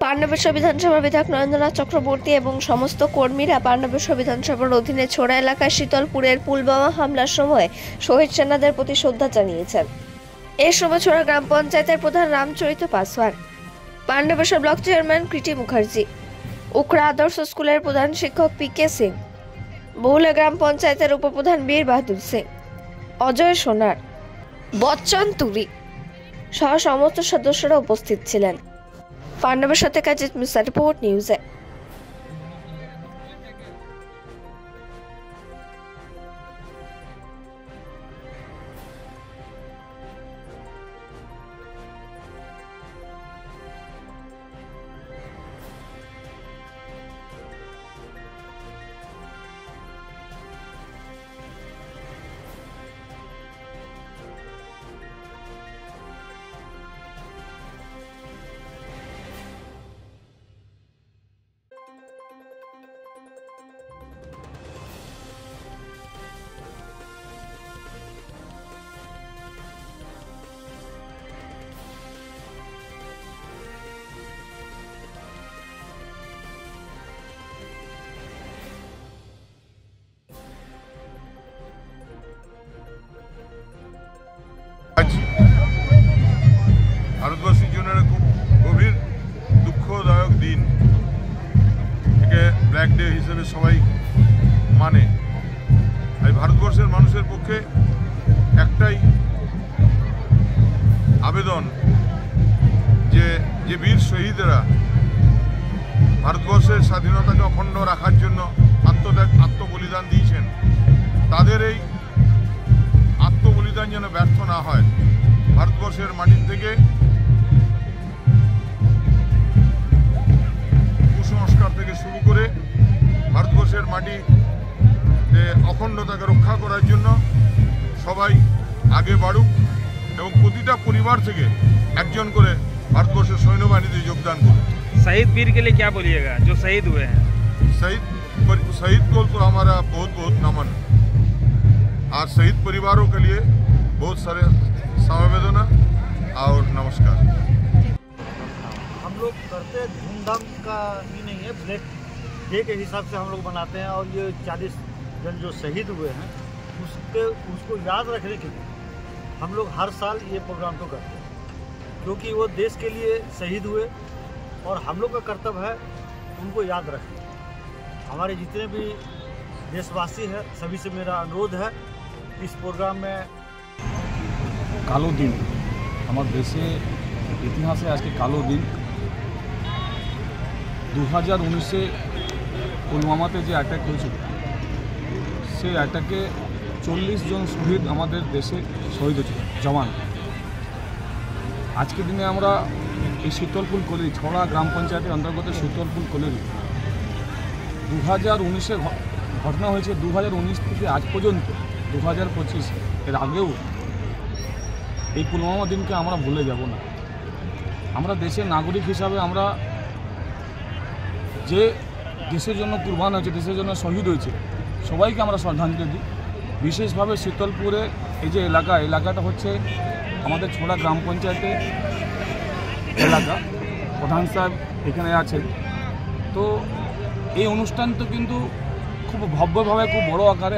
পাণ্ডবেশ্বর বিধানসভার বিধায়ক নরেন্দ্রনাথ চক্রবর্তী এবং সমস্ত কর্মীরা পাণ্ডবেশ্বর বিধানসভার অধীনে ছোড়া এলাকার শীতলপুরের পুলওয়ামা হামলার সময় শহীদ সেনাদের প্রতি শ্রদ্ধা জানিয়েছেন। এর সময় ছোড়া গ্রাম পঞ্চায়েতের প্রধান রামচরিত পাসওয়ান, পাণ্ডবেশ্বর ব্লক চেয়ারম্যান কৃতি মুখার্জি, উকড়া আদর্শ স্কুলের প্রধান শিক্ষক পি.কে. সিং, বহুলা গ্রাম পঞ্চায়েতের উপপ্রধান বীর বাহাদুর সিং, অজয় সোনার, বচ্চন তুরি সহ সমস্ত সদস্যরা উপস্থিত ছিলেন। পাণ্ডবেশ্বর থেকে জিৎ মিশ্রা, রিপোর্ট নিউজে। ভারতবাসীর জন্য খুব গভীর দুঃখদায়ক দিন, একে ব্ল্যাক ডে হিসেবে সবাই মানে। এই ভারতবর্ষের মানুষের পক্ষে একটাই আবেদন যে বীর শহীদরা ভারতবর্ষের স্বাধীনতাকে অখণ্ড রাখার জন্য আত্মবলিদান দিয়েছেন, তাদের এই আত্মবলিদান যেন ব্যর্থ না হয়। ভারতবর্ষের মাটির থেকে কুসংস্কার থেকে শুরু করে ভারতবর্ষের মাটিতে অখণ্ডতাকে রক্ষা করার জন্য সবাই আগে বাড়ুক এবং প্রতিটা পরিবার থেকে একজন করে ভারতবর্ষের সৈন্যবাহিনীতে যোগদান করুক। शहीद वीर के लिए क्या बोलिएगा जो शहीद हुए हैं? शहीद को तो हमारा बहुत बहुत नमन, और शहीद परिवारों के लिए बहुत सारे समवेदना और नमस्कार। हम लोग करते धूमधाम का ही नहीं है, ब्लैक डे के हिसाब से हम लोग मनाते हैं। और ये 40 जन जो शहीद हुए हैं उसको याद रखने के लिए हम लोग हर साल ये प्रोग्राम तो करते हैं, क्योंकि वो देश के लिए शहीद हुए और हम लोग का कर्तव्य है उनको याद रखें। हमारे जितने भी देशवासी हैं सभी से मेरा अनुरोध है इस प्रोग्राम में কালো দিন আমার দেশে ইতিহাসে আজকে কালো দিন। 2019-এ পুলওয়ামাতে যে অ্যাটাক হয়েছিল সেই অ্যাটাকে 40 জন শহীদ আমাদের দেশে শহীদ হয়েছিল জওয়ান। আজকের দিনে আমরা এই শীতলপুর কলেজ ছড়া গ্রাম পঞ্চায়েতের অন্তর্গত শীতলপুর কলেজ 2019-এ ঘটনা হয়েছে। 2019 থেকে আজ পর্যন্ত 2025 এর আগেও এই পুলওয়ামা দিনকে আমরা ভুলে যাব না। আমরা দেশের নাগরিক হিসাবে আমরা যে দেশের জন্য কুরবান হয়েছে, দেশের জন্য শহীদ হয়েছে, সবাইকে আমরা শ্রদ্ধাঞ্জলি দিই। বিশেষভাবে শীতলপুরে এই যে এলাকাটা হচ্ছে আমাদের ছোড়া গ্রাম পঞ্চায়েতের এলাকা, প্রধান সাহেব এখানে আছেন। তো এই অনুষ্ঠান তো কিন্তু খুব ভব্যভাবে খুব বড় আকারে